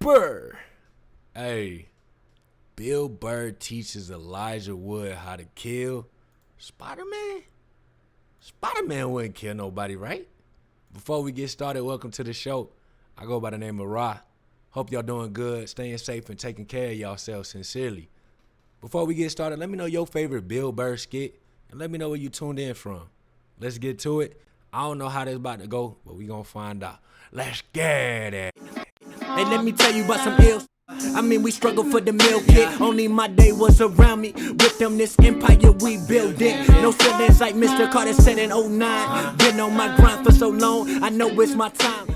Burr. Hey, Bill Burr teaches Elijah Wood how to kill Spider-Man? Spider-Man wouldn't kill nobody, right? Before we get started, welcome to the show. I go by the name of Ra. Hope y'all doing good, staying safe, and taking care of yourselves sincerely. Before we get started, let me know your favorite Bill Burr skit, and let me know where you tuned in from. Let's get to it. I don't know how this about to go, but we gonna find out. Let's get it. Hey, let me tell you about some ills. I mean, we struggle for the meal kit. Only my day was around me. With them, this empire we built it. No feelings like Mr. Carter said in 09. Been on my grind for so long, I know it's my time.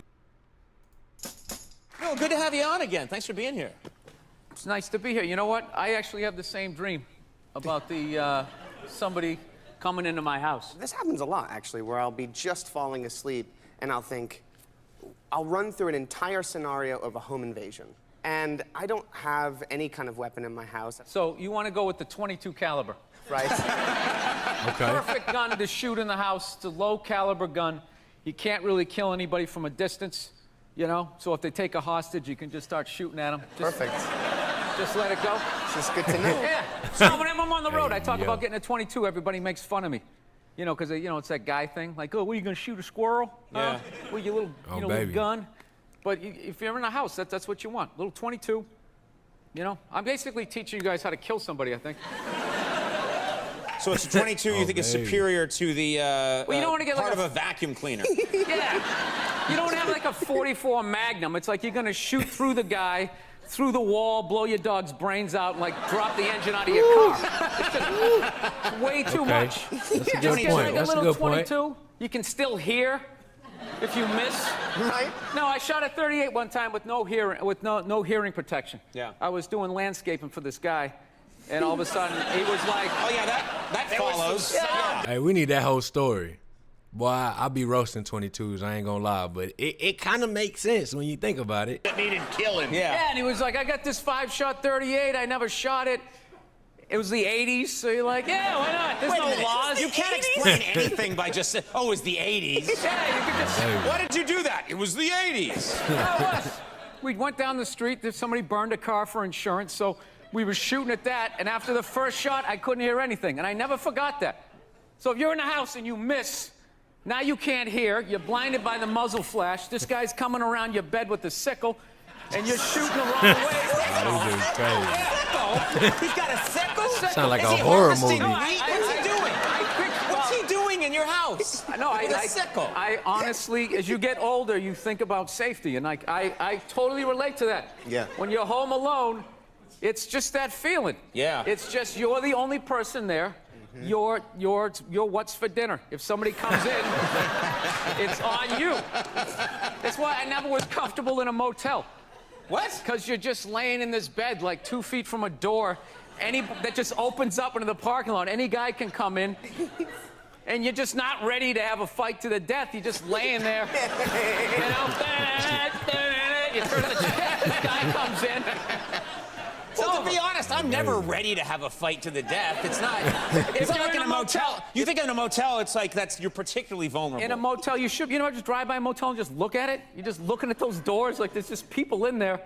Oh, good to have you on again. Thanks for being here. It's nice to be here. You know what? I actually have the same dream about somebody coming into my house. This happens a lot, actually, where I'll be just falling asleep and I'll run through an entire scenario of a home invasion. And I don't have any kind of weapon in my house. So you want to go with the .22 caliber? Right? Okay. Perfect gun to shoot in the house. It's a low caliber gun. You can't really kill anybody from a distance, you know? So if they take a hostage, you can just start shooting at them. Perfect. Just let it go. This is good to know. Yeah. So when I'm on the road, I talk yo. about getting a .22. Everybody makes fun of me. You know, because, you know, it's that guy thing. Like, oh, what, are you going to shoot a squirrel? Yeah. With your little, little baby. gun? But if you're in a house, that's what you want. Little .22. You know? I'm basically teaching you guys how to kill somebody, I think. So it's a 22 you think is baby. superior to the Well, you don't wanna get part like of a vacuum cleaner. Yeah. You don't have like a .44 Magnum. It's like you're going to shoot through the guy, through the wall, blow your dog's brains out, and, like, drop the engine out of your car. It's just way too much. That's a Just good get point. like That's a a little good point. .22. You can still hear if you miss. Right? No, I shot a .38 one time with no hearing protection. Yeah. I was doing landscaping for this guy, and all of a sudden he was like, Oh, yeah, that follows. yeah. Hey, we need that whole story. Boy, I be roasting 22s, I ain't gonna lie, but it kind of makes sense when you think about it. Needed killing. Yeah. Yeah, and he was like, I got this 5-shot .38. I never shot it. It was the 80s, so you're like, yeah, why not? There's Wait a no minute. laws. You can't explain anything by just saying, oh, it was the 80s. Yeah, you could just. Why did you do that? It was the 80s. Oh, it was. We went down the street. Somebody burned a car for insurance, so we were shooting at that. And after the first shot, I couldn't hear anything, and I never forgot that. So if you're in a house and you miss, now you can't hear. You're blinded by the muzzle flash. This guy's coming around your bed with a sickle, and you're shooting the wrong way. Oh, this is crazy. He's got a sickle? Sound like Is a he horror harvesting movie. wheat? What's he doing? What's he doing in your house? No, With a sickle. I honestly, as you get older, you think about safety, and I totally relate to that. Yeah. When you're home alone, it's just that feeling. Yeah. It's just you're the only person there. You're what's for dinner. If somebody comes in, it's on you. That's why I never was comfortable in a motel. What? Because you're just laying in this bed like 2 feet from a door that just opens up into the parking lot. Any guy can come in. And you're just not ready to have a fight to the death. You're just laying there. You know? You turn the this guy comes in. Well, to be honest, I'm never ready to have a fight to the death. It's not like in a motel. You think in a motel, it's like you're particularly vulnerable. In a motel, you just drive by a motel and just look at it. You're just looking at those doors like there's just people in there.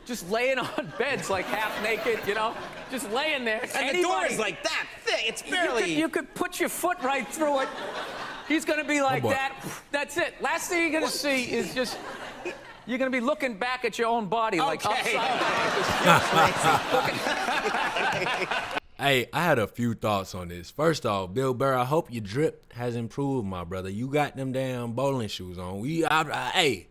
Just laying on beds like half naked, you know? Just laying there. And the door is like that thick. It's barely... You could put your foot right through it. He's gonna be like boy. that. That's it. Last thing you're gonna see is just... You're gonna be looking back at your own body like Okay. upside down. Hey, I had a few thoughts on this. First off, Bill Burr, I hope your drip has improved, my brother. You got them damn bowling shoes on. Hey,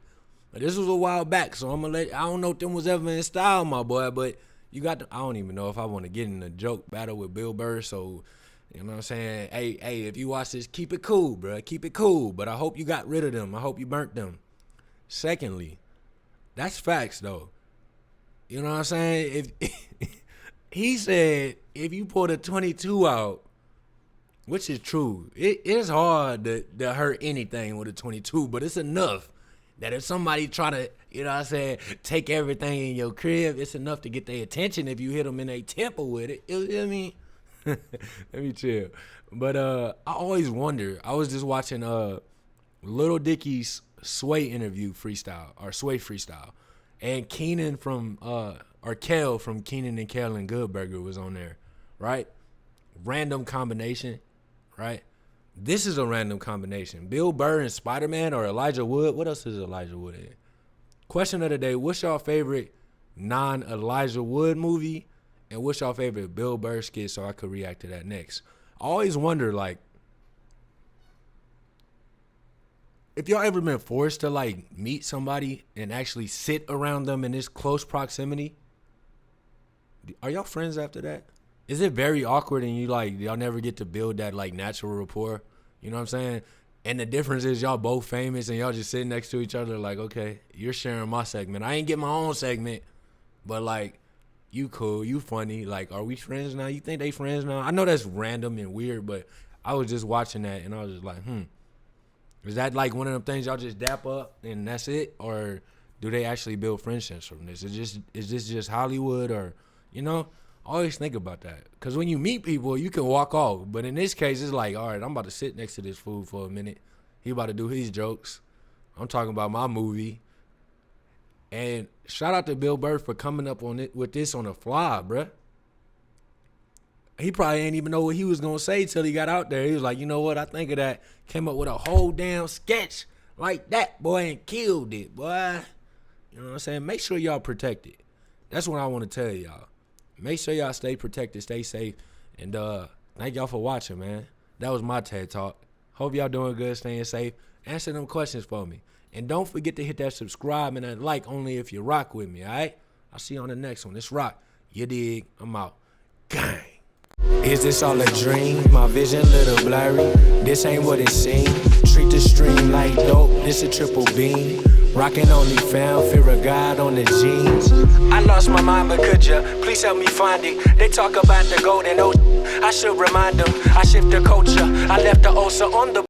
this was a while back, so I don't know if them was ever in style, my boy, but you got I don't even know if I want to get in a joke battle with Bill Burr, so, you know what I'm saying? Hey, if you watch this, keep it cool, bro. Keep it cool, but I hope you got rid of them. I hope you burnt them. Secondly, that's facts, though. You know what I'm saying? If he said if you pull the 22 out, which is true, it is hard to hurt anything with a 22, but it's enough that if somebody try to, you know what I'm saying, take everything in your crib, it's enough to get their attention if you hit them in their temple with it. You know what I mean? Let me chill. But I always wonder, I was just watching Lil Dicky's Sway interview freestyle, or Sway freestyle. And Keenan from or Kel from Keenan and Kel and Good Burger was on there, right? Random combination, right? This is a random combination. Bill Burr and Spider-Man or Elijah Wood. What else is Elijah Wood in? Question of the day, what's your favorite non-Elijah Wood movie? And what's your favorite Bill Burr skit so I could react to that next? I always wonder, like, if y'all ever been forced to, like, meet somebody and actually sit around them in this close proximity, are y'all friends after that? Is it very awkward and y'all never get to build that, like, natural rapport? You know what I'm saying? And the difference is y'all both famous and y'all just sitting next to each other like, okay, you're sharing my segment. I ain't get my own segment, but, like, you cool, you funny. Like, are we friends now? You think they friends now? I know that's random and weird, but I was just watching that and I was just like, is that like one of them things y'all just dap up and that's it? Or do they actually build friendships from this? Is this just Hollywood or, you know? I always think about that. Because when you meet people, you can walk off. But in this case, it's like, all right, I'm about to sit next to this fool for a minute. He about to do his jokes. I'm talking about my movie. And shout out to Bill Burr for coming up on it with this on the fly, bruh. He probably ain't even know what he was going to say till he got out there. He was like, you know what, I think of that. Came up with a whole damn sketch like that, boy, and killed it, boy. You know what I'm saying? Make sure y'all protect it. That's what I want to tell y'all. Make sure y'all stay protected, stay safe, and thank y'all for watching, man. That was my TED Talk. Hope y'all doing good, staying safe. Answer them questions for me. And don't forget to hit that subscribe and that like only if you rock with me, all right? I'll see you on the next one. It's rock. You dig? I'm out. Gang. Is this all a dream? My vision little blurry. This ain't what it seems. Treat the stream like dope. This a triple beam. Rockin' only found, fear of God on the jeans. I lost my mind, but could ya please help me find it? They talk about the golden ocean. I should remind them, I shift the culture. I left the ulcer on the